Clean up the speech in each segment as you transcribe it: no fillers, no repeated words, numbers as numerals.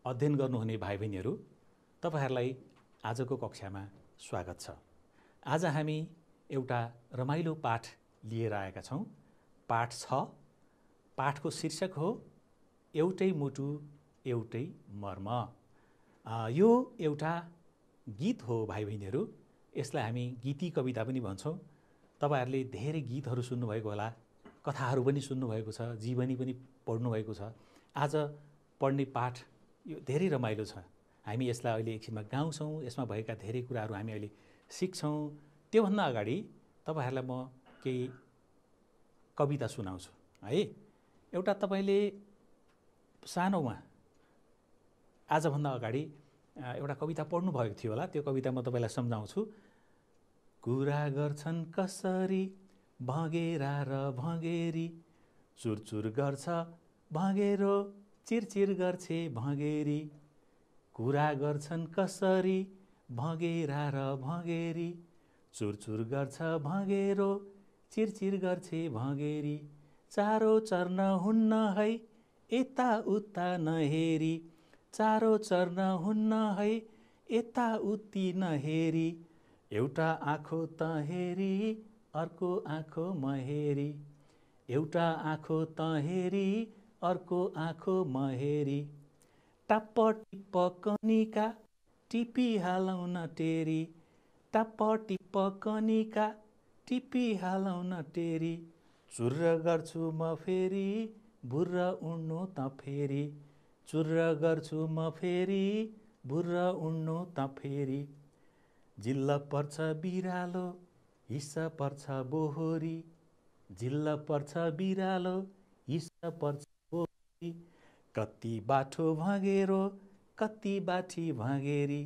अध्ययन गर्नुहुने भाइ बहिनीहरू, तपाईहरुलाई आजको कक्षामा स्वागत छ। आज हामी एउटा रमाइलो पाठ लिएर आएका छौं। पाठ 6। पाठको शीर्षक हो एउटै मुटु एउटै मर्म। यो एउटा गीत हो भाइ बहिनीहरू। यसलाई हामी गीती कविता पनि भन्छौं। तपाईहरुले धेरै गीतहरू सुन्नुभएको होला, कथाहरू पनि सुन्नुभएको छ, जीवनी पनि पढ्नु भएको छ। आज पढ्ने पाठ यो धेरै रमाइलो छ। हामी यसलाई अहिले एकछिनमा गाउँछौं। यसमा भएका धेरै कुराहरू हामी अहिले सिक्छौं। त्योभन्दा अगाडि तपाईहरुलाई म केही कविता सुनाउँछु है। एउटा तपाईले सानोमा आजभन्दा अगाडि एउटा कविता पढ्नु भएको थियो होला। त्यो कविता म तपाईलाई सम्झाउँछु। कुरा गर्छन् कसरी भँगेरा र भँगेरी, चुरचुर गर्छ भँगेरो, चिरचिर गर्छे भँगेरी। कुरा गर्छन् कसरी भँगेरा र भँगेरी, चुरचुर गर्छ भँगेरो, चिरचिर गर्छे भँगेरी। चारो चर्न हुन्न है यता उता नहेरी, चारो चर्न हुन्न है यता उति नहेरी। एउटा आँखो त हेरी अर्को आँखो महेरी, एउटा आँखो त हेरी अर्को आँखो महेरी। टप्प टिप्प कनिका टिपी हालौँ न टेरी, टप्प टिप्प कनिका टिपी हालौँ न टेरी। चुर्र गर्छु म फेरि भुर्र उड्नु त फेरि, चुर्र गर्छु म फेरि भुर्र उड्नु त फेरि। जिल्ल पर्छ बिरालो हिस्सा पर्छ बोहोरी, जिल्ल पर्छ बिरालो हिस्सा पर्छ बोहोरी। कति बाठो भँगेरो कति बाठी भँगेरी,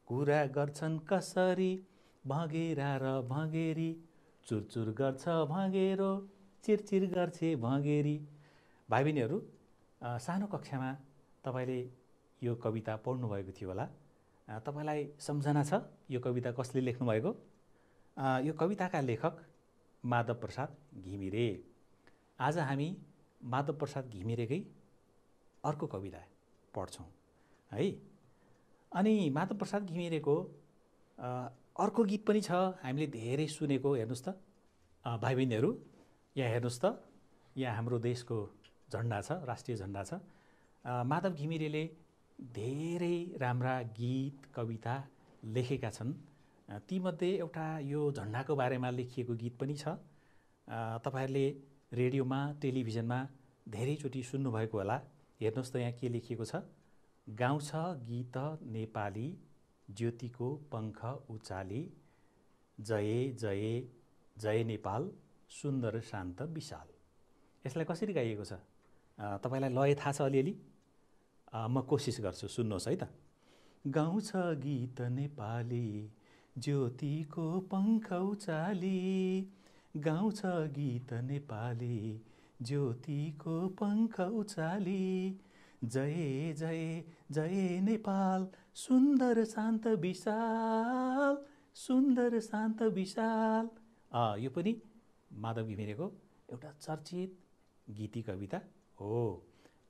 कुरा गर्छन् कसरी भँगेरा र भँगेरी, चुरचुर गर्छ भँगेरो, चिरचिर गर्छे भँगेरी। भाइ बहिनीहरू, सानो कक्षामा तपाईले यो कविता पढ्नु भएको थियो होला। तपाईलाई सम्झना छ यो कविता कसले लेख्नु भएको? यो कविताका लेखक माधव प्रसाद घिमिरे। आज हामी माधव प्रसाद घिमिरेकै अर्को कविता पढ्छौं है। अनि माधव प्रसाद घिमिरेको अर्को गीत पनि छ, हामीले धेरै सुनेको। हेर्नुस् त भाइ बहिनीहरू, यहाँ हेर्नुस् त, यहाँ हाम्रो देशको झण्डा छ, राष्ट्रिय झण्डा छ। माधव घिमिरेले धेरै राम्रा गीत कविता लेखेका छन्। तीमध्ये एउटा यो झण्डाको बारेमा लेखिएको गीत पनि छ। तपाईहरुले रेडियोमा टेलिभिजनमा धेरैचोटि सुन्नुभएको होला। हेर्नुस् त यहाँ के लेखिएको छ। गाउँछ गीत नेपाली ज्योतिको पंख उचाली, जय जय जय नेपाल सुन्दर शान्त विशाल। यसलाई कसरी गाइएको छ? तपाईलाई लय थाहा छ अलिअलि? म कोसिस गर्छु, सुन्नुहोस् है त। गाउँछ गीत नेपाली ज्योतिको पंख उचाली, गाउँछ गीत नेपाली ज्योतिको पंख उचाली। जय जय जय नेपाल सुन्दर शान्त विशाल, सुन्दर शान्त विशाल। यो पनि माधव घिमिरेको एउटा चर्चित गीती कविता हो।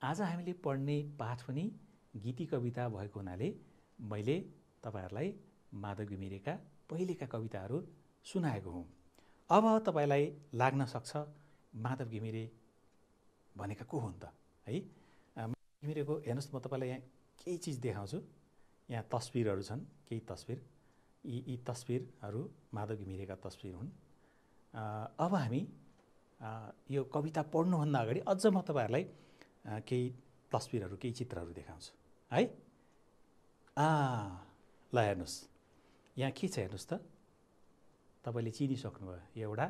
आज हामीले पढ्ने पाठ पनि गीती कविता भएको हुनाले मैले तपाईहरुलाई माधव घिमिरेका पहिलेका कविताहरू सुनाएको हुँ। अब तपाईलाई लाग्न सक्छ माधव घिमिरे भनेका को हुन् त है। माधव घिमिरेको हेर्नुस्, म तपाईलाई यहाँ केही चीज देखाउँछु। यहाँ तस्बिरहरू छन्, केही तस्बिर। यी तस्बिरहरू माधव घिमिरेका तस्बिर हुन्। अब हामी यो कविता पढ्नुभन्दा अगाडि अझ म तपाईहरुलाई केही तस्बिरहरू, केही चित्रहरू देखाउँछु है। ल हेर्नुस्, यहाँ के छ हेर्नुस् त। तपाईले चिनिसक्नुभयो, यो एउटा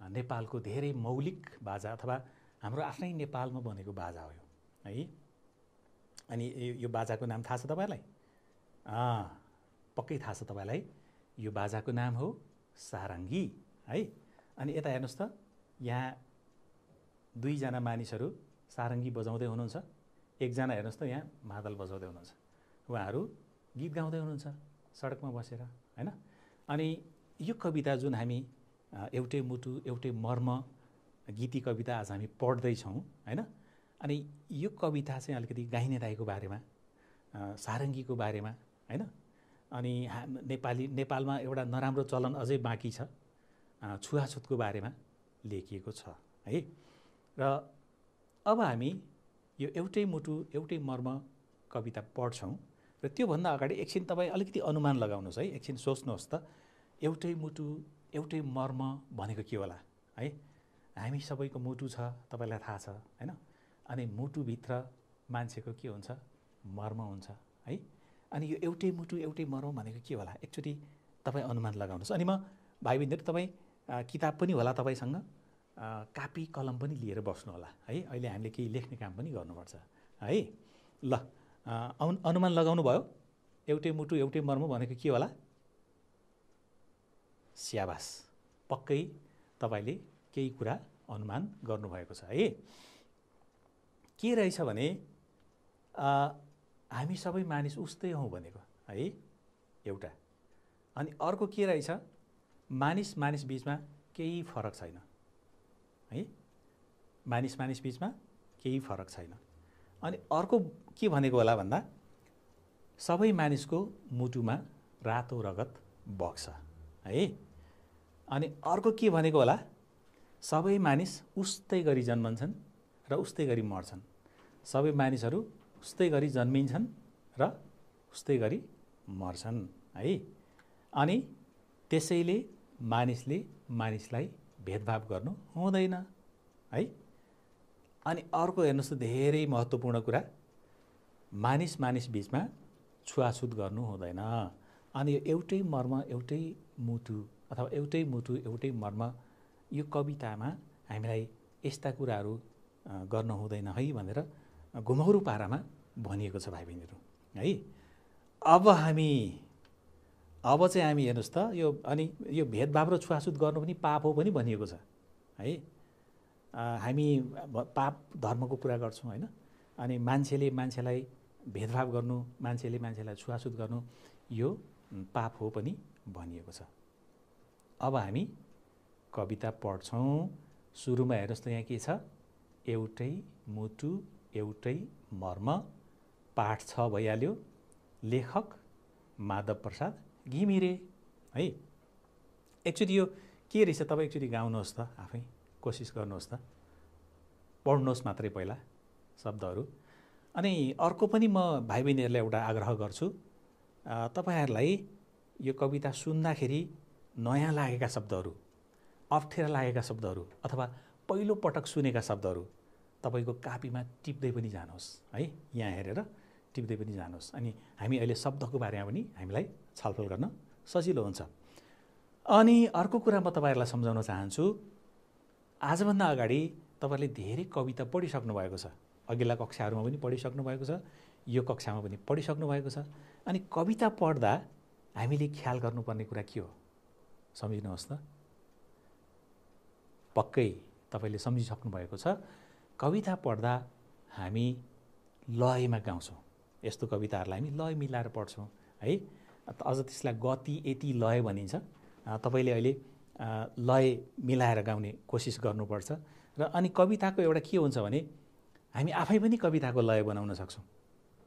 नेपालको धेरै मौलिक बाजा अथवा हाम्रो आफ्नै नेपालमा बनेको बाजा हो यो है। अनि यो बाजाको नाम थाहा छ तपाईलाई? पक्कै थाहा छ तपाईलाई। यो बाजाको नाम हो सारङ्गी है। अनि यता हेर्नुस् त, यहाँ दुईजना मानिसहरू सारङ्गी बजाउँदै हुनुहुन्छ। एकजना हेर्नुस् त यहाँ मादल बजाउँदै हुनुहुन्छ। उहाँहरू गीत गाउँदै हुनुहुन्छ सडकमा बसेर हैन। अनि यो कविता जुन हामी एउटै मुटु एउटै मर्म गीती कविता आज हामी पढ्दै छौं हैन। अनि यो कविता चाहिँ अलिकति गाइने दाइको बारेमा सारङ्गीको बारेमा हैन। अनि नेपालमा एउटा नराम्रो चलन अझै बाँकी छ, छुवाछुतको बारेमा लेखिएको छ है। र अब हामी यो एउटै मुटु एउटै मर्म कविता पढ्छौँ र त्योभन्दा अगाडि एकछिन तपाईँ अलिकति अनुमान लगाउनुहोस् है, एकछिन सोच्नुहोस् त एउटै मुटु एउटै मर्म भनेको के होला है। हामी सबैको मुटु छ, तपाईँलाई थाहा छ हैन। अनि मुटुभित्र मान्छेको के हुन्छ, मर्म हुन्छ है। अनि यो एउटै मुटु एउटै मर्म भनेको के होला, एकचोटि तपाईँ अनुमान लगाउनुहोस्। अनि म भाइ बहिनीहरू तपाईँ किताब पनि होला तपाईँसँग, कापी कलम पनि लिएर बस्नु होला है। अहिले हामीले केही लेख्ने काम पनि गर्नुपर्छ है। ल अनुमान लगाउनु भयो, एउटै मुटु एउटै मर्म भनेको के होला? स्याबास, पक्कै तपाईँले केही कुरा अनुमान गर्नुभएको छ है। के रहेछ भने हामी सबै मानिस उस्तै हौँ भनेको है एउटा। अनि अर्को के रहेछ, मानिस मानिस बिचमा केही फरक छैन है, मानिस मानिस बिचमा केही फरक छैन। अनि अर्को के भनेको होला भन्दा सबै मानिसको मुटुमा रातो रगत बग्छ है। अनि अर्को के भनेको होला, सबै मानिस उस्तै गरी जन्मन्छन् र उस्तै गरी मर्छन्, सबै मानिसहरू उस्तै गरी जन्मिन्छन् र उस्तै गरी मर्छन् है। अनि त्यसैले मानिसले मानिसलाई भेदभाव गर्नु हुँदैन है। अनि अर्को हेर्नुहोस् त धेरै महत्त्वपूर्ण कुरा, मानिस मानिस बिचमा छुवाछुत गर्नु हुँदैन। अनि यो एउटै मर्म एउटै मुटु अथवा एउटै मुटु एउटै मर्म यो कवितामा हामीलाई यस्ता कुराहरू गर्न हुँदैन है भनेर घुमौरो पारामा भनिएको छ भाइ बहिनीहरू है। अब चाहिँ हामी हेर्नुहोस् त यो अनि यो भेदभाव र छुवाछुत गर्नु पनि पाप हो पनि भनिएको छ है। हामी पाप धर्मको कुरा गर्छौँ होइन। अनि मान्छेले मान्छेलाई भेदभाव गर्नु, मान्छेले मान्छेलाई छुवाछुत गर्नु यो पाप हो पनि भनिएको छ। अब हामी कविता पढ्छौँ। सुरुमा हेर्नुहोस् त यहाँ के छ, एउटै मुटु एउटै मर्म, पाठ 6 भइहाल्यो। लेखक माधव प्रसाद घिमिरे है। एकचोटि यो के रहेछ तपाईँ एकचोटि गाउनुहोस् त, आफै कोसिस गर्नुहोस् त, पढ्नुहोस् मात्रै पहिला शब्दहरू। अनि अर्को पनि म भाइ बहिनीहरूलाई एउटा आग्रह गर्छु, तपाईँहरूलाई यो कविता सुन्दाखेरि नयाँ लागेका शब्दहरू, अप्ठ्यारा लागेका शब्दहरू अथवा पहिलो पटक सुनेका शब्दहरू तपाईँको कापीमा टिप्दै पनि जानुहोस् है, यहाँ हेरेर टिप्दै पनि जानुहोस्। अनि हामी अहिले शब्दको बारेमा पनि हामीलाई छलफल गर्न सजिलो हुन्छ। अनि अर्को कुरा म तपाईँहरूलाई सम्झाउन चाहन्छु, आजभन्दा अगाडि तपाईँहरूले धेरै कविता पढिसक्नु भएको छ, अघिल्ला कक्षाहरूमा पनि पढिसक्नु भएको छ, यो कक्षामा पनि पढिसक्नु भएको छ। अनि कविता पढ्दा हामीले ख्याल गर्नुपर्ने कुरा के हो सम्झिनुहोस् त, पक्कै तपाईँले सम्झिसक्नु भएको छ। कविता पढ्दा हामी लयमा गाउँछौँ, यस्तो कविताहरूलाई हामी लय मिलाएर पढ्छौँ है। अझ त्यसलाई गति यति लय भनिन्छ। तपाईँले अहिले लय मिलाएर गाउने कोसिस गर्नुपर्छ। र अनि कविताको एउटा के हुन्छ भने हामी आफै पनि कविताको लय बनाउन सक्छौँ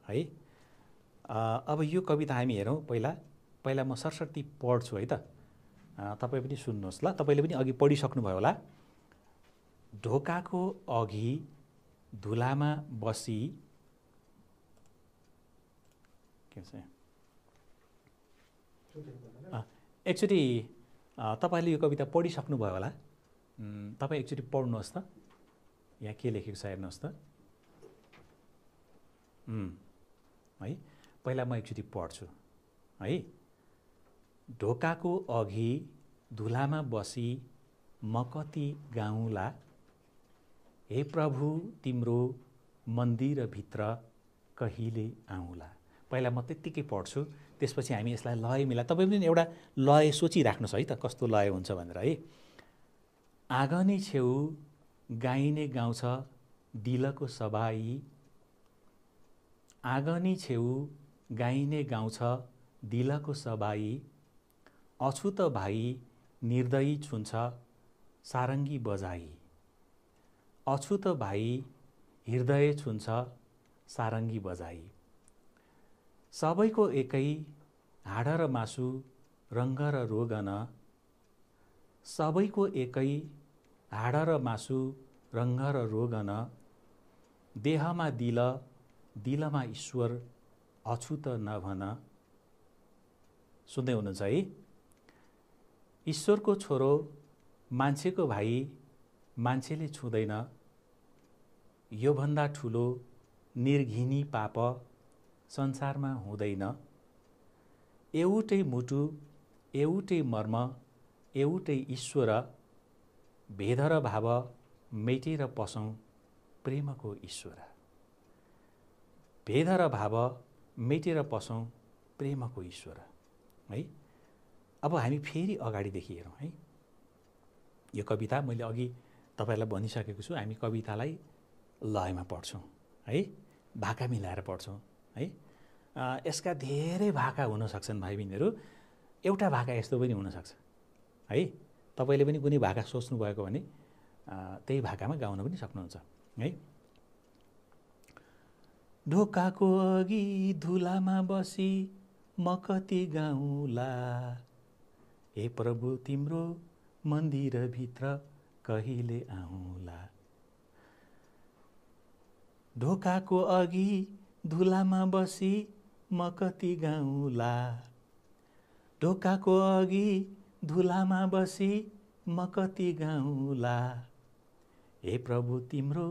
है। अब यो कविता हामी हेरौँ। पहिला म सरसर्ती पढ्छु है त, तपाईँ पनि सुन्नुहोस् ल। तपाईँले पनि अघि पढिसक्नुभयो होला। ढोकाको अघि धुलामा बसी के भन्छ, एकचोटि तपाईँले यो कविता पढिसक्नुभयो होला, तपाईँ एकचोटि पढ्नुहोस् त, यहाँ के लेखेको छ हेर्नुहोस् त है। पहिला म एकचोटि पढ्छु है। ढोकाको अघि धुलामा बसी म कति गाउँला, हे प्रभु तिम्रो मन्दिरभित्र कहिले आउँला। पहिला म त्यत्तिकै पढ्छु, त्यसपछि हामी यसलाई लय मिला। तपाईँ पनि एउटा लय सोचिराख्नुहोस् है त, कस्तो लय हुन्छ भनेर है। आँगनी छेउ गाइने गाउँछ दिलको सबाई, आँगनी छेउ गाइने गाउँछ दिलको सबाई, अछुत भाइ निर्दयी छुन्छ सारङ्गी बजाई, अछुत भाइ हृदय छुन्छ सारङ्गी बजाई। सबैको एकै हाड र मासु रङ्ग र रोगन, सबैको एकै हाड र मासु रङ्ग र रोगन, देहमा दिल दिलमा ईश्वर अछुत नभन। सुन्दै हुनुहुन्छ है? ईश्वरको छोरो मान्छेको भाइ मान्छेले छुँदैन, योभन्दा ठुलो निर्घिनी पाप संसारमा हुँदैन। एउटै मुटु एउटै मर्म एउटै ईश्वर, भेद र भाव मेटेर पसौँ प्रेमको ईश्वर। भेद र भाव मेटेर पसौँ प्रेमको ईश्वर। है, अब हामी फेरि अगाडिदेखि हेरौँ है। यो कविता मैले अघि तपाईँलाई भनिसकेको छु, हामी कवितालाई लयमा पढ्छौँ है, भाका मिलाएर पढ्छौँ है। यसका धेरै भाका हुन सक्छन् भाइ बहिनीहरू। एउटा भाका यस्तो पनि हुनसक्छ है। तपाईँले पनि कुनै भाका सोच्नुभएको भने त्यही भाकामा गाउन पनि सक्नुहुन्छ है। ढोकाको अघि धुलामा बसी म कति गाउँला, हे प्रभु तिम्रो मन्दिरभित्र कहिले आउँला। ढोकाको अघि धुलामा बसी म कति गाउँला, ढोकाको अघि धुलामा बसी म कति गाउँला, हे प्रभु तिम्रो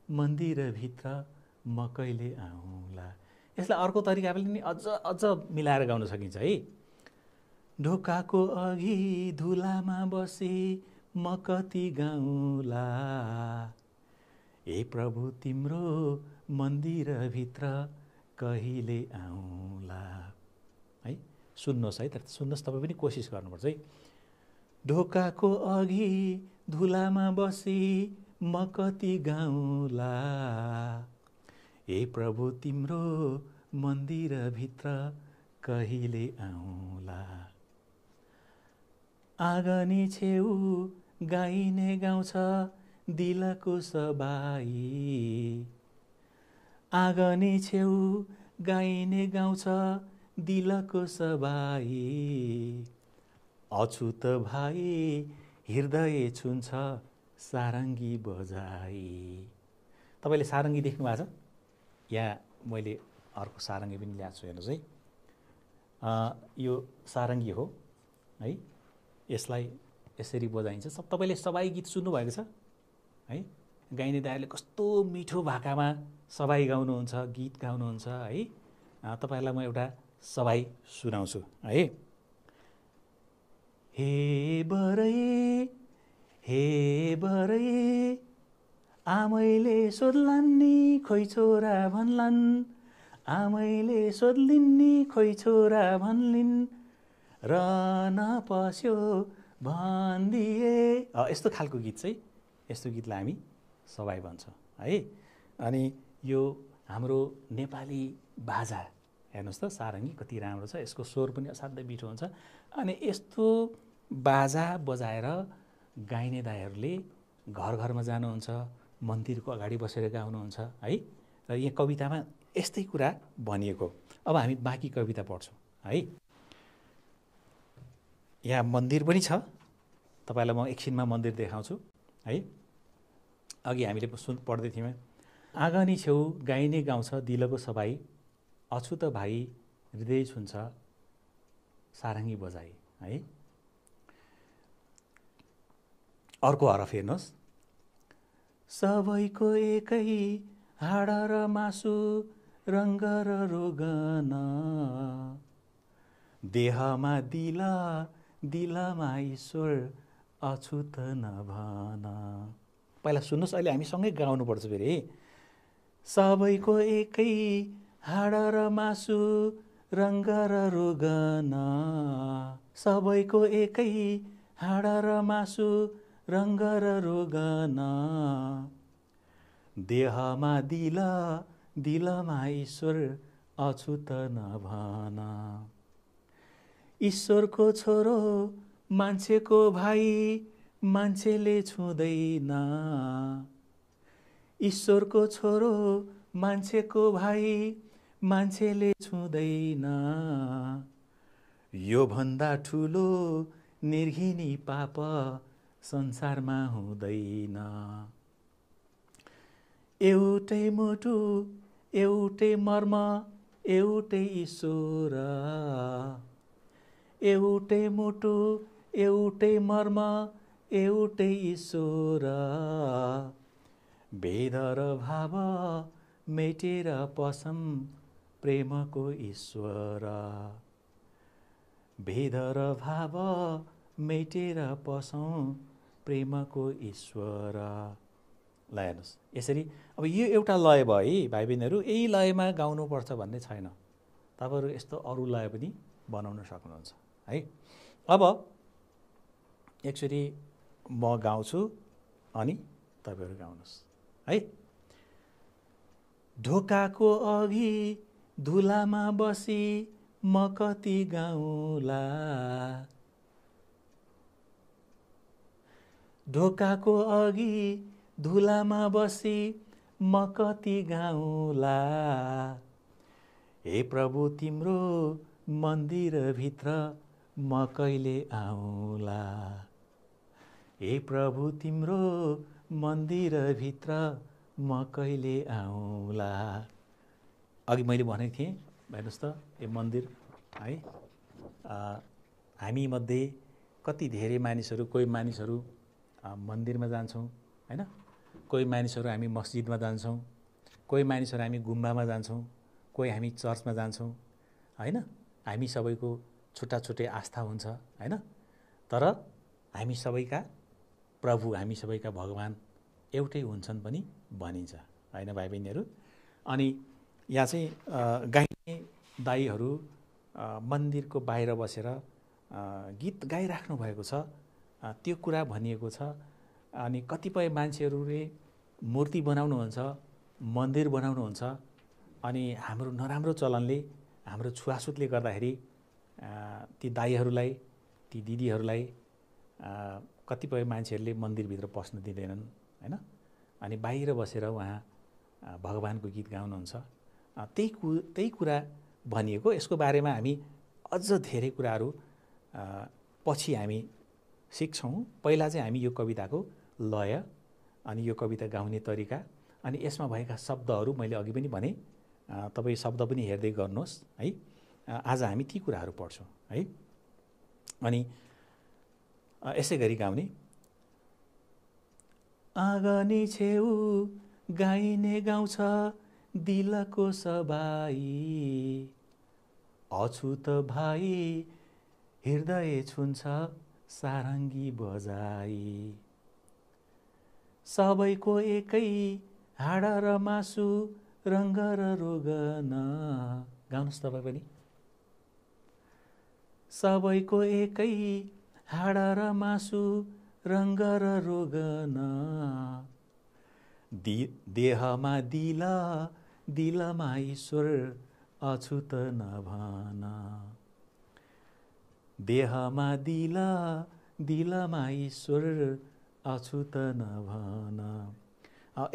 मन्दिरभित्र म कहिले आउँला। यसलाई अर्को तरिकाले पनि अझ मिलाएर गाउन सकिन्छ है। ढोकाको अघि धुलामा बसी म कति गाउँला, हे प्रभु तिम्रो मन्दिरभित्र कहिले आउँला। है, सुन्नुहोस् है, सुन्नुहोस्, तपाईँ पनि कोसिस गर्नुपर्छ है। ढोकाको अघि धुलामा बसी म कति गाउँला, हे प्रभु तिम्रो मन्दिरभित्र कहिले आउँला। आँगनी छेउ गाइने गाउँछ दिलको सबाई, आँगनी छेउ गाइने गाउँछ दिलको सबाई, अछुत भाइ हृदय छुन्छ सारङ्गी बजाई। तपाईँले सारङ्गी देख्नु भएको छ? यहाँ मैले अर्को सारङ्गी पनि ल्याएको छु, हेर्नुहोस् है। यो सारङ्गी हो है, यसलाई यसरी बजाइन्छ। तपाईँले सबाई गीत सुन्नुभएको छ है? गाइने दाइहरूले कस्तो मिठो भाकामा सबाई गाउनुहुन्छ, गीत गाउनुहुन्छ है। तपाईँहरूलाई म एउटा सबाई सुनाउँछु है। हे बरै आमैले सोध्लान् नि खोइ छोरा भन्लान्, आमैले सोध्लिन् नि खोइ छोरा भन्लिन्, र नपस्यो भनिदिए। यस्तो खालको गीत चाहिँ, यस्तो गीतलाई हामी सबाई भन्छौँ है। अनि यो हाम्रो नेपाली बाजा हेर्नुहोस् त, सारङ्गी कति राम्रो छ, यसको स्वर पनि असाध्यै मिठो हुन्छ। अनि यस्तो बाजा बजाएर गाइने दाइहरूले घर घरमा जानुहुन्छ, मन्दिरको अगाडि बसेर गाउनुहुन्छ है। र यहाँ कवितामा यस्तै कुरा भनिएको। अब हामी बाँकी कविता पढ्छौँ है। यहाँ मन्दिर पनि छ, तपाईँलाई म एकछिनमा मन्दिर देखाउँछु है। अघि हामीले पढ्दै थियौँ, आँगनी छेउ गाइने गाउँछ दिलको सबाई, अछुत भाइ हृदय छुन्छ सारङ्गी बजाई है। अर्को हरफ हेर्नुहोस्, सबैको एकै हाड र मासु रङ्ग र रोगन, देहमा दिल दिलमा ईश्वर अछुत नभन। पहिला सुन्नुहोस्, अहिले हामी सँगै गाउनुपर्छ फेरि। सबैको एकै हाड र मासु रङ्ग र रोगन, सबैको एकै हाड र मासु रङ्ग र रोगन, देहमा दिल दिलमा ईश्वर अछुत नभन। ईश्वरको छोरो मान्छेको भाइ मान्छेले छुँदैन, ईश्वरको छोरो मान्छेको भाइ मान्छेले छुँदैन, यो भन्दा ठुलो निर्घिनी पाप संसारमा हुँदैन। एउटै मुटु एउटै मर्म एउटै ईश्वर, एउटै मुटु एउटै मर्म एउटै ईश्वर, भेद र भाव मेटेर पसम प्रेमको ईश्वर, भेद र भाव मेटेर पसौँ प्रेमको ईश्वर। ल हेर्नुहोस्, यसरी अब यो एउटा लय भयो है भाइ बहिनीहरू, यही लयमा गाउनुपर्छ भन्ने छैन। तपाईँहरू यस्तो अरू लय पनि बनाउन सक्नुहुन्छ है। अब एकचोटि म गाउँछु अनि तपाईँहरू गाउनुहोस् है। ढोकाको अघि धुलामा बसी म कति गाउँला, ढोकाको अघि धुलामा बसी म कति गाउँला, हे प्रभु तिम्रो मन्दिरभित्र म कहिले आउँला, हे प्रभु तिम्रो मन्दिरभित्र म कहिले आउँला। अघि मैले भनेको थिएँ, हेर्नुहोस् त यो मन्दिर है, हामी मध्ये कति धेरै मानिसहरू, कोही मानिसहरू मन्दिरमा जान्छौँ हैन, कोही मानिसहरू हामी मस्जिदमा जान्छौँ, कोही मानिसहरू हामी गुम्बामा जान्छौँ, कोही हामी चर्चमा जान्छौँ हैन। हामी सबैको छुट्टा छुट्टै आस्था हुन्छ हैन, तर हामी सबैका प्रभु, हामी सबैका भगवान् एउटै हुन्छन् पनि भनिन्छ हैन भाइ बहिनीहरू। अनि यहाँ चाहिँ गाइने दाइहरू मन्दिरको बाहिर बसेर गीत गाइराख्नु भएको छ, त्यो कुरा भनिएको छ। अनि कतिपय मान्छेहरूले मूर्ति बनाउनुहुन्छ, मन्दिर बनाउनुहुन्छ, अनि हाम्रो नराम्रो चलनले, हाम्रो छुवाछुतले गर्दाखेरि ती दाइहरूलाई, ती दिदीहरूलाई कतिपय मान्छेहरूले मन्दिरभित्र पस्न दिँदैनन् हैन। अनि बाहिर बसेर उहाँ भगवानको गीत गाउनुहुन्छ। त्यही कुरा भनिएको। यसको बारेमा हामी अझ धेरै कुराहरू पछि हामी सिक्छौँ। पहिला चाहिँ हामी यो कविताको लय अनि यो कविता गाउने तरिका अनि यसमा भएका शब्दहरू मैले अघि पनि भने, तपाईँ शब्द पनि हेर्दै गर्नुहोस् है। आज हामी ती कुराहरू पढ्छौँ है। अनि यसै गरी गाउने। आँगनी छेउ गाइने गाउँछ दिलको सबाई, अछुत भाइ हृदय छुन्छ सारङ्गी बजाई, सबैको एकै हाड र मासु रङ्ग र रोगन। गाउनुहोस् तपाईँ पनि। सबैको एकै हाड र मासु रङ्ग र रोगन, देहमा दिल दिलमा ईश्वर अछुत नभन, देहमा दिल दिलमा ईश्वर अछुत नभन।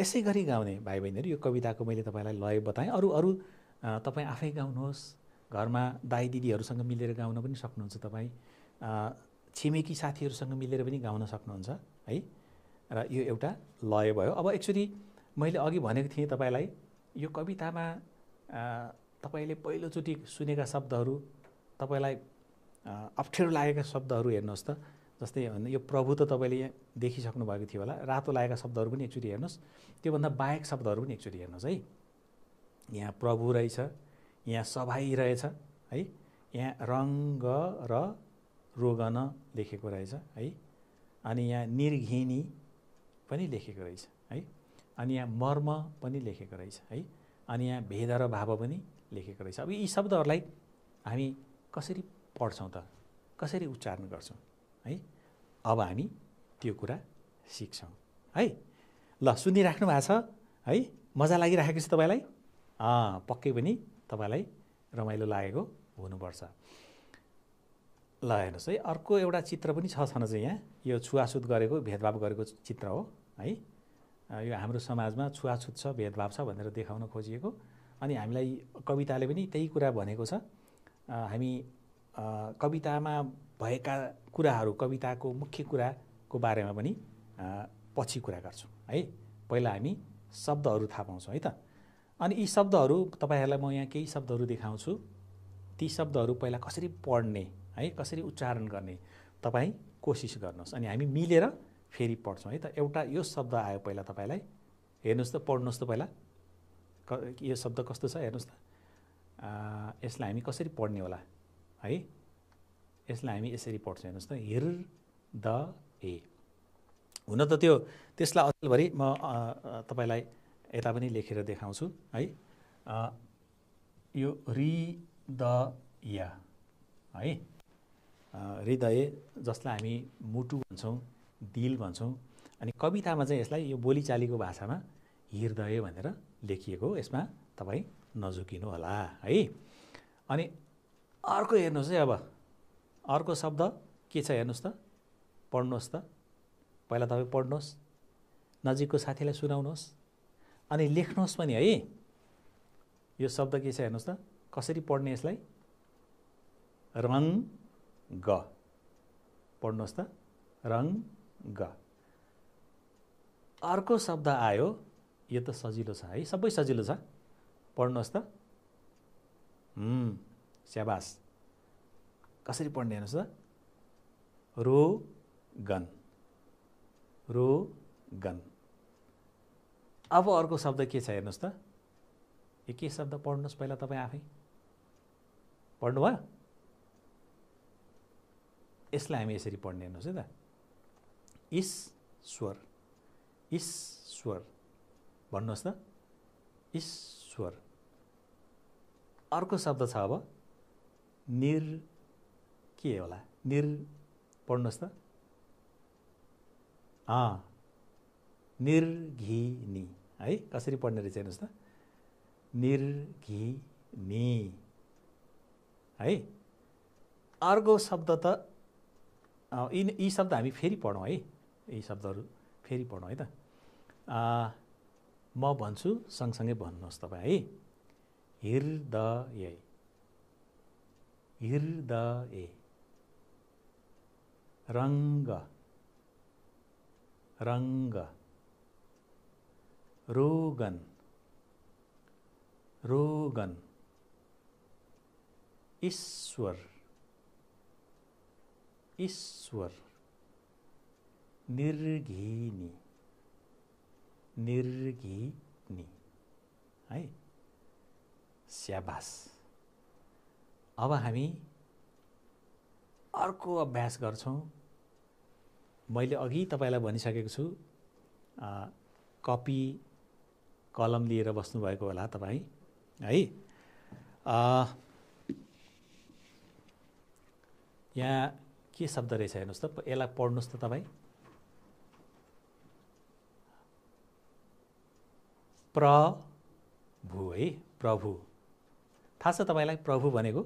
यसै गरी गाउने भाइ बहिनीहरू, यो कविताको मैले तपाईँलाई लय बताएँ। अरू अरू तपाईँ आफै गाउनुहोस्, घरमा दाइ दिदीहरूसँग मिलेर गाउन पनि सक्नुहुन्छ, तपाईँ छिमेकी साथीहरूसँग मिलेर पनि गाउन सक्नुहुन्छ है। र यो एउटा लय भयो। अब एक्चुअली मैले अघि भनेको थिएँ तपाईँलाई, यो कवितामा तपाईँले पहिलोचोटि सुनेका शब्दहरू, तपाईँलाई अप्ठ्यारो लागेका शब्दहरू हेर्नुहोस् त। जस्तै यो प्रभु त तपाईँले देखिसक्नु भएको थियो होला, रातो लागेका शब्दहरू पनि एकचोटि हेर्नुहोस्, त्योभन्दा बाहेक शब्दहरू पनि एकचोटि हेर्नुहोस् है। यहाँ प्रभु रहेछ, यहाँ सभाइ रहेछ है, यहाँ रङ्ग र रोगन लेखेको रहेछ है, अनि यहाँ निर्घिनी पनि लेखेको रहेछ है, अनि यहाँ मर्म पनि लेखेको रहेछ है, अनि यहाँ भेद र भाव पनि लेखेको रहेछ। अब यी शब्दहरूलाई हामी कसरी पढ्छौँ त, कसरी उच्चारण गर्छौँ है, अब हामी त्यो कुरा सिक्छौँ है। ल सुनिराख्नु भएको छ है, मजा लागिराखेको छ तपाईँलाई? पक्कै पनि तपाईँलाई रमाइलो लागेको हुनुपर्छ। ल हेर्नुहोस् है, अर्को एउटा चित्र पनि छ छन चाहिँ यहाँ, यो छुवाछुत गरेको, भेदभाव गरेको चित्र हो है। यो हाम्रो समाजमा छुवाछुत छ, भेदभाव छ भनेर देखाउन खोजिएको। अनि हामीलाई कविताले पनि त्यही कुरा भनेको छ। हामी कवितामा भएका कुराहरू, कविताको मुख्य कुराको बारेमा पनि पछि कुरा गर्छौँ है। पहिला हामी शब्दहरू थाहा पाउँछौँ है त। अनि यी शब्दहरू तपाईँहरूलाई म यहाँ केही शब्दहरू देखाउँछु। ती शब्दहरू पहिला कसरी पढ्ने है, कसरी उच्चारण गर्ने तपाईँ कोसिस गर्नुहोस्, अनि हामी मिलेर फेरि पढ्छौँ है त। एउटा यो शब्द आयो पहिला तपाईँलाई, हेर्नुहोस् त, पढ्नुहोस् त पहिला। यो शब्द कस्तो छ हेर्नुहोस् त। यसलाई हामी कसरी पढ्ने होला है। यसलाई हामी यसरी पढ्छौँ, हेर्नुहोस् त, हृदय। हुन त त्यसलाई अचेलभरि म तपाईँलाई यता पनि लेखेर देखाउँछु है। यो हृदय है, हृदय जसलाई हामी मुटु भन्छौँ, दिल भन्छौँ। अनि कवितामा चाहिँ यसलाई यो बोलीचालीको भाषामा हृदय भनेर लेखिएको हो। यसमा तपाईँ नझुकिनु होला है। अनि अर्को हेर्नुहोस् है, अब अर्को शब्द के छ हेर्नुहोस् त, पढ्नुहोस् त। पहिला तपाईँ पढ्नुहोस्, नजिकको साथीलाई सुनाउनुहोस्, अनि लेख्नुहोस् पनि है। यो शब्द के छ हेर्नुहोस् त, कसरी पढ्ने यसलाई? रङ्ग। पढ्नुहोस् त, रङ्ग। अर्को शब्द आयो, यो त सजिलो छ है, सबै सजिलो छ। पढ्नुहोस् त। स्याबास। कसरी पढ्ने हेर्नुहोस् त, रोगन। रोगन। अब अर्को शब्द के छ हेर्नुहोस् त, यो के शब्द पढ्नुहोस् पहिला तपाईँ आफै। पढ्नुभयो? यसलाई हामी यसरी पढ्ने हेर्नुहोस् है त, ईश्वर। ईश्वर भन्नुहोस् त, ईश्वर। अर्को शब्द छ अब, के होला, पढ्नुहोस् त, निर्घिनी है। कसरी पढ्ने रहेछ हेर्नुहोस् त, निर्घिनी है। अर्को शब्द त यी शब्द हामी फेरि पढौँ है, यी शब्दहरू फेरि पढौँ है त। म भन्छु, सँगसँगै भन्नुहोस् तपाईँ है। हृदय। हृदय। रङ्ग। रङ्ग। रोगन। रोगन। ईश्वर। ईश्वर। निर्घिनी। निर्घिनी है। स्याबास। अब हामी अर्को अभ्यास गर्छौँ। मैले अघि तपाईँलाई भनिसकेको छु, कपी कलम लिएर बस्नुभएको होला तपाईँ है। यहाँ के शब्द रहेछ हेर्नुहोस् त, यसलाई पढ्नुहोस् त तपाईँ। प्रभु है, प्रभु। थाहा छ तपाईँलाई प्रभु भनेको?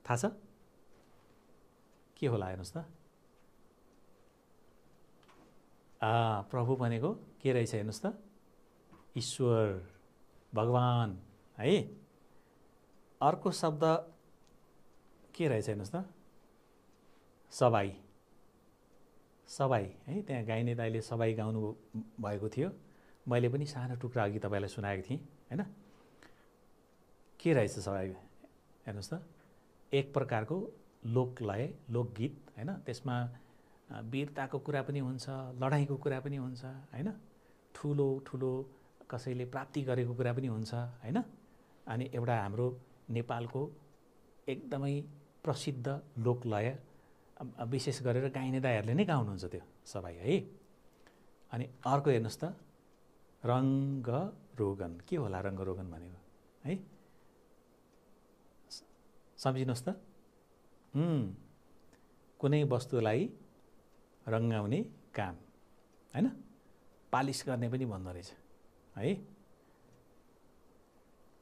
थाहा छ के होला हेर्नुहोस् त। प्रभु भनेको के रहेछ हेर्नुहोस् त, ईश्वर, भगवान है। अर्को शब्द के रहेछ हेर्नुहोस् त, सबाई। सबाई है, त्यहाँ गाइने दाइले सबाई गाउनु भएको थियो। मैले पनि सानो टुक्रा अघि तपाईँलाई सुनाएको थिएँ हैन। के रहेछ सबाई हेर्नुहोस् त, एक प्रकारको लोकलय, लोकगीत हैन। त्यसमा वीरताको कुरा पनि हुन्छ, लडाइँको कुरा पनि हुन्छ हैन। ठुलो ठुलो कसैले प्राप्ति गरेको कुरा पनि हुन्छ हैन। अनि एउटा हाम्रो नेपालको एकदमै प्रसिद्ध लोकलय, विशेष गरेर गाइने दाइहरूले नै गाउनुहुन्छ त्यो सबाई है। अनि अर्को हेर्नुहोस् त, रङ्ग रोगन। के होला रङ्ग रोगन भनेको है, सम्झिनुहोस् त। कुनै वस्तुलाई रङ्गाउने काम हैन, पालिस गर्ने पनि भन्दो रहेछ है।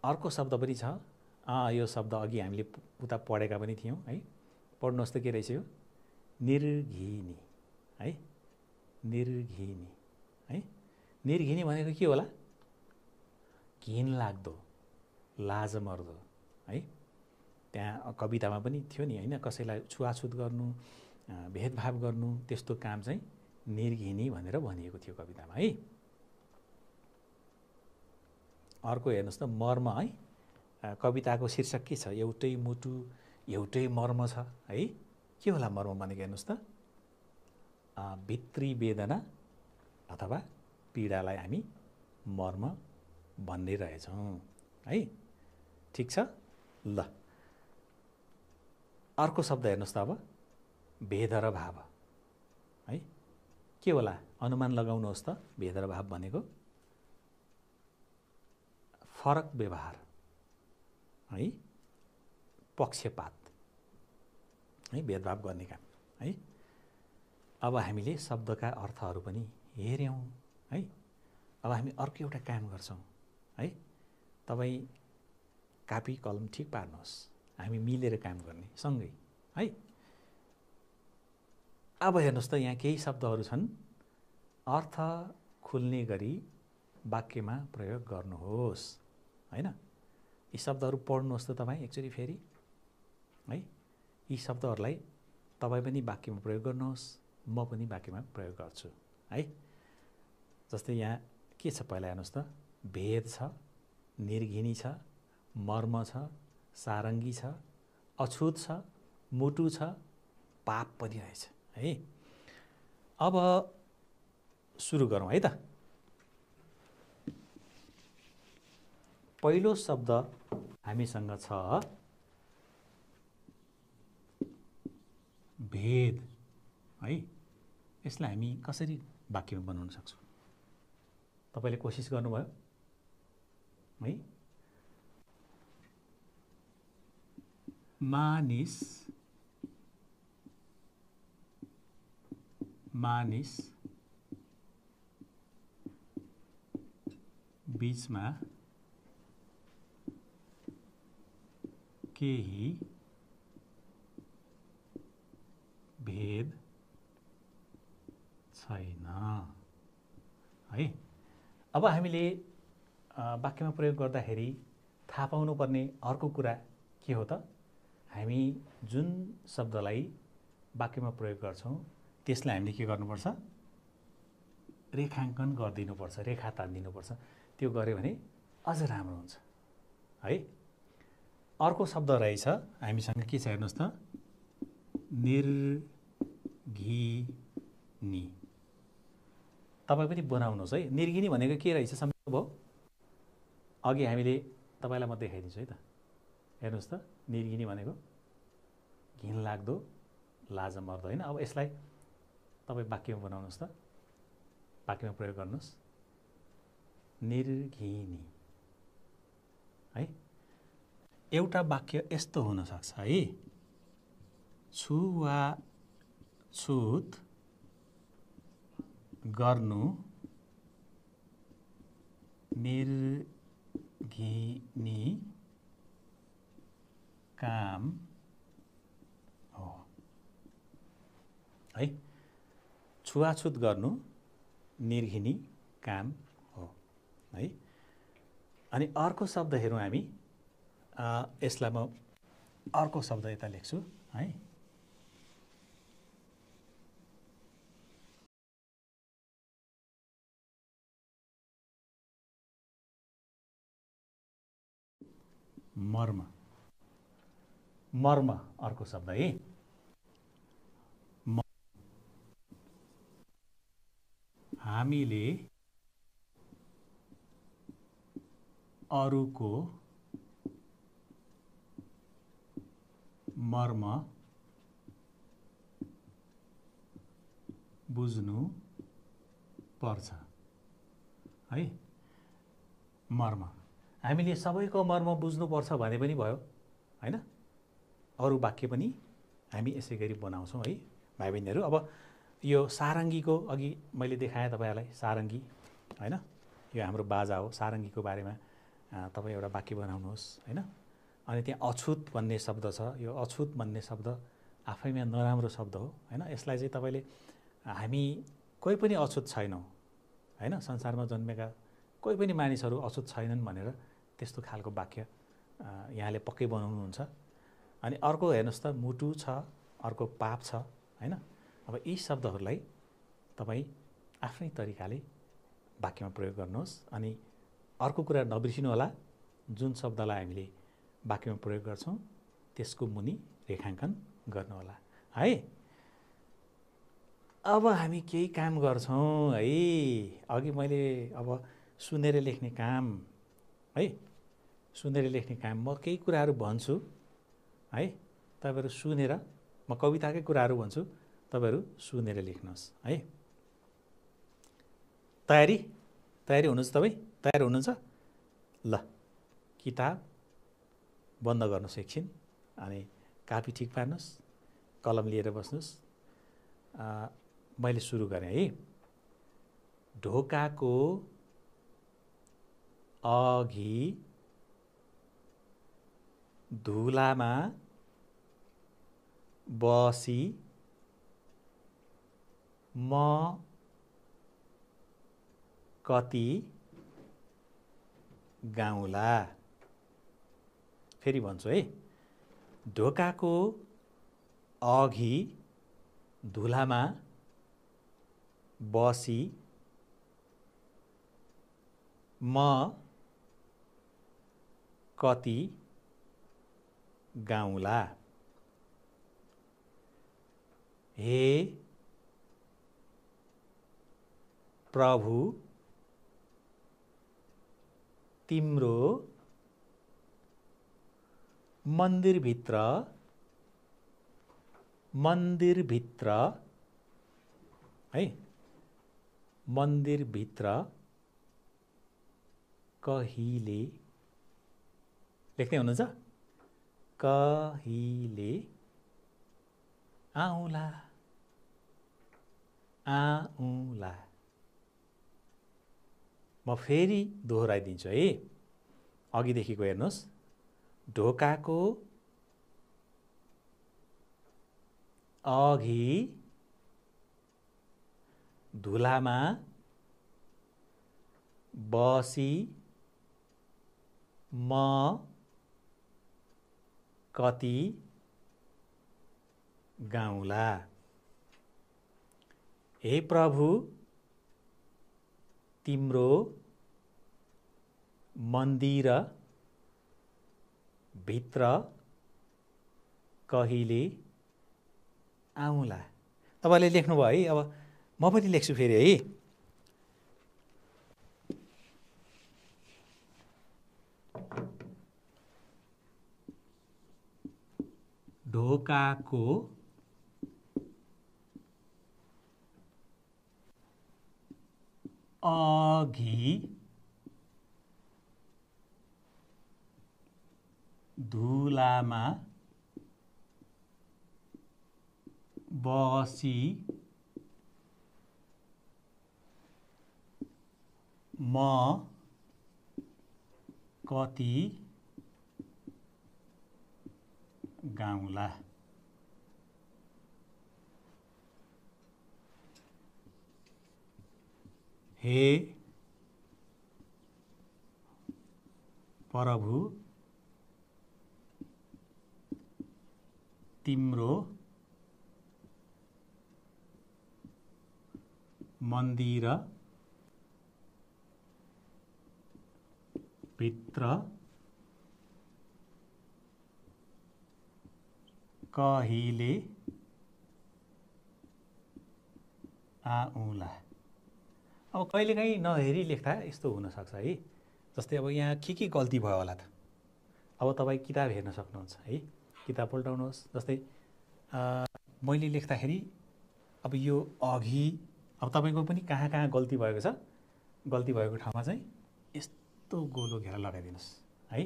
अर्को शब्द पनि छ, यो शब्द अघि हामीले उता पढेका पनि थियौँ है। पढ्नुहोस् त के रहेछ यो, निर्घिनी है। निर्घिनी है। निर्घिनी भनेको के होला? घिन लाग्दो, लाजमर्दो, है। त्यहाँ कवितामा पनि थियो नि, होइन, कसैलाई छुवाछुत गर्नु, भेदभाव गर्नु, त्यस्तो काम चाहिँ निर्घिनी भनेर भनिएको थियो कवितामा, है। अर्को हेर्नुहोस् त, मर्म, है। कविताको शीर्षक के छ? एउटै मुटु एउटै मर्म छ, है। के होला मर्म भनेको? हेर्नुहोस् त, भित्री वेदना अथवा पीडालाई हामी मर्म भन्ने रहेछौँ, है। ठिक छ ल। अर्को शब्द हेर्नुहोस् त अब, भेद र भाव, है। के होला? अनुमान लगाउनुहोस् त। भेद र भाव भनेको फरक व्यवहार, है, पक्षपात, है, भेदभाव गर्ने काम, है। अब हामीले शब्दका अर्थहरू पनि हेऱ्यौँ, है। अब हामी अर्को एउटा काम गर्छौँ, है। तपाईँ कापी कलम ठिक पार्नुहोस्, हामी मिलेर काम गर्ने सँगै, है। अब हेर्नुहोस् त, यहाँ केही शब्दहरू छन्, अर्थ खुल्ने गरी वाक्यमा प्रयोग गर्नुहोस्, हैन। यी शब्दहरू पढ्नुहोस् त तपाईँ एकचोटि फेरि, है। यी शब्दहरूलाई तपाईँ पनि वाक्यमा प्रयोग गर्नुहोस्, म पनि वाक्यमा प्रयोग गर्छु, है। जस्तै यहाँ के छ पहिला हेर्नुहोस् त, भेद छ, निर्घिनी छ, मर्म छ, सारङ्गी छ, अछुत छ, मुटु छ, पाप पनि रहेछ, है। अब सुरु गरौँ है त। पहिलो शब्द हामीसँग छ भेद, है। यसलाई हामी कसरी वाक्यमा बनाउन सक्छौँ? तपाईले कोसिस गर्नुभयो, है। मानिस बीचमा केही भेद छैन, है। अब हामीले वाक्यमा प्रयोग गर्दाखेरि थाहा पाउनुपर्ने अर्को कुरा के हो त? हामी जुन शब्दलाई वाक्यमा प्रयोग गर्छौँ त्यसलाई हामीले के गर्नुपर्छ? रेखाङ्कन गरिदिनुपर्छ, रेखा तान्दिनुपर्छ। त्यो गऱ्यो भने अझ राम्रो हुन्छ, है। अर्को शब्द रहेछ हामीसँग, के छ हेर्नुहोस् त, निर्घिनी। तपाईँ पनि बनाउनुहोस्, है। निर्घिनी भनेको के रहेछ सम्झ्नुभयो? अघि हामीले तपाईँलाई म देखाइदिन्छु है त। हेर्नुहोस् त, निर्घिनी भनेको घिन लाग्दो, लाजमर्दो, होइन। अब यसलाई तपाईँ वाक्यमा बनाउनुहोस् त, वाक्यमा प्रयोग गर्नुहोस्, निर्घिनी, है। एउटा वाक्य यस्तो हुन सक्छ, है, छुवाछुत गर्नु निर्घिनी काम हो, है। छुवाछुत गर्नु निर्घिनी काम हो, है। अनि अर्को शब्द हेरौँ हामी। यसलाई म अर्को शब्द यता लेख्छु, है। मर्म, मर्म अर्को शब्द, है। हामीले अरूको मर्म बुझ्नु पर्छ, है। मर्म, हामीले सबैको मर्म बुझ्नुपर्छ भने पनि भयो, हैन। अरू वाक्य पनि हामी यसै गरी बनाउँछौँ, है भाइ बहिनीहरू। अब यो सारङ्गीको अघि मैले देखाएँ तपाईँहरूलाई, सारङ्गी, हैन। यो हाम्रो बाजा हो। सारङ्गीको बारेमा तपाईँ एउटा वाक्य बनाउनुहोस्, हैन। अनि त्यहाँ अछुत भन्ने शब्द छ। यो अछुत भन्ने शब्द आफैमा नराम्रो शब्द हो, हैन। यसलाई चाहिँ तपाईँले, हामी कोही पनि अछुत छैनौँ, हैन। संसारमा जन्मेका कोही पनि मानिसहरू अछुत छैनन् भनेर त्यस्तो खालको वाक्य यहाँले पक्कै बनाउनुहुन्छ। अनि अर्को हेर्नुहोस् त, मुटु छ, अर्को पाप छ, हैन? अब यी शब्दहरूलाई तपाईँ आफ्नै तरिकाले वाक्यमा प्रयोग गर्नुहोस्। अनि अर्को कुरा नबिर्सिनु होला, जुन शब्दलाई हामीले वाक्यमा प्रयोग गर्छौँ त्यसको मुनि रेखाङ्कन गर्नुहोला है। अब हामी केही काम गर्छौँ है। अघि मैले अब सुनेर लेख्ने काम है, सुनेर लेख्ने काम, म केही कुराहरू भन्छु है, तपाईहरु सुनेर, म कविताकै कुराहरू भन्छु, तपाईहरु सुनेर लेख्नुहोस् है। तयारी हुनुहुन्छ तपाईँ? तयार हुनुहुन्छ? ल, किताब बन्द गर्नुहोस् एकछिन, अनि कापी ठिक पार्नुहोस्, कलम लिएर बस्नुहोस्। मैले सुरु गरेँ है। ढोकाको अघि धुलामा बसी म कति गाउँला। फेरि भन्छु है। ढोकाको अघि धुलामा बसी म कति गाउँला। हे प्रभु, तिम्रो मन्दिरभित्र है, मन्दिरभित्र कहिले, लेख्दै हुनुहुन्छ? कहिले आउँला। म फेरि दोहोऱ्याइदिन्छु है, अघिदेखिको हेर्नुहोस्। ढोकाको अघि धुलामा बसी म कति गाउँला। हे प्रभु, तिम्रो मन्दिर भित्र कहिले आउँला। तपाईले लेख्नुभयो है। अब म पनि लेख्छु फेरि है। ढोकाको अघि धुलामा बसी म कति गाउँला। हे प्रभु, तिम्रो मन्दिर भित्र कहिले आउँला। अब कहिलेकाहीँ नहेरी लेख्दा यस्तो हुनसक्छ है। जस्तै अब यहाँ के गल्ती भयो होला त। अब तपाईँ किताब हेर्न सक्नुहुन्छ है, किताब पल्टाउनुहोस्। जस्तै मैले लेख्दाखेरि अब यो अघि, अब तपाईँको पनि कहाँ कहाँ गल्ती भएको छ, गल्ती भएको ठाउँमा चाहिँ यस्तो गोलो घेरा लगाइदिनुहोस् है।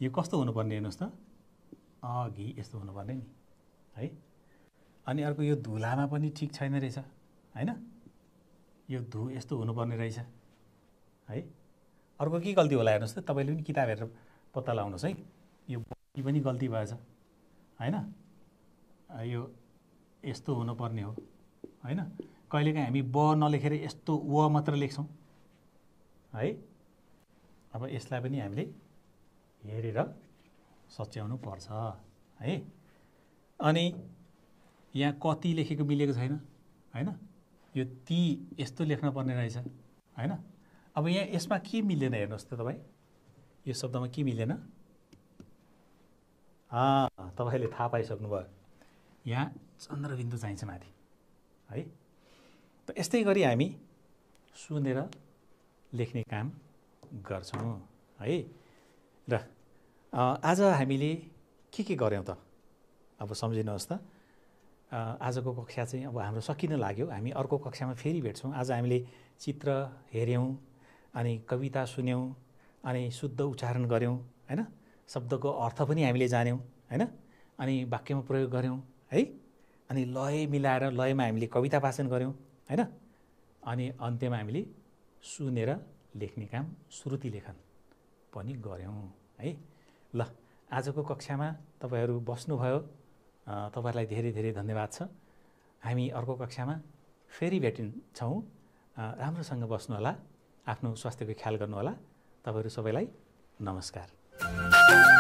यो कस्तो हुनुपर्ने हेर्नुहोस् त, अघि यस्तो हुनुपर्ने नि है। अनि अर्को यो धुलामा पनि ठिक छैन रहेछ हैन, यो यस्तो हुनुपर्ने रहेछ है। अर्को के गल्ती होला हेर्नुहोस् त, तपाईँले पनि किताब हेरेर पत्ता लगाउनुहोस् है। यो पनि गल्ती भएछ हैन, यो यस्तो हुनुपर्ने हो हैन। कहिलेकाहीँ हामी ब नलेखेर यस्तो व मात्र लेख्छौँ है। अब यसलाई पनि हामीले हेरेर सच्याउनु पर्छ है। अनि यहाँ कति लेखेको मिलेको छैन हैन, यो ती यस्तो लेख्न पर्ने रहेछ हैन। अब यहाँ यसमा के मिलेन हेर्नुहोस् त तपाईँ, यो शब्दमा के मिलेन? तपाईँले थाहा पाइसक्नुभयो, यहाँ चन्द्रबिन्दु चाहिन्छ माथि है। त यस्तै गरी हामी सुनेर लेख्ने काम गर्छौँ है। र आज हामीले के गर्यौँ त? अब सम्झिनुहोस् त, आजको कक्षा चाहिँ अब हाम्रो सकिन लाग्यो। हामी अर्को कक्षामा फेरि भेट्छौँ। आज हामीले चित्र हेऱ्यौँ, अनि कविता सुन्यौँ, अनि शुद्ध उच्चारण गऱ्यौँ हैन, शब्दको अर्थ पनि हामीले जान्यौँ हैन, अनि वाक्यमा प्रयोग गऱ्यौँ है, अनि लय मिलाएर लयमा हामीले कविता वाचन गऱ्यौँ हैन, अनि अन्त्यमा हामीले सुनेर लेख्ने काम श्रुति लेखन पनि गऱ्यौँ है। ल, आजको कक्षामा तपाईँहरू बस्नुभयो, तपाईँहरूलाई धेरै धेरै धन्यवाद छ। हामी अर्को कक्षामा फेरि भेटिन्छौँ। राम्रोसँग बस्नुहोला, आफ्नो स्वास्थ्यको ख्याल गर्नुहोला। तपाईँहरू सबैलाई नमस्कार।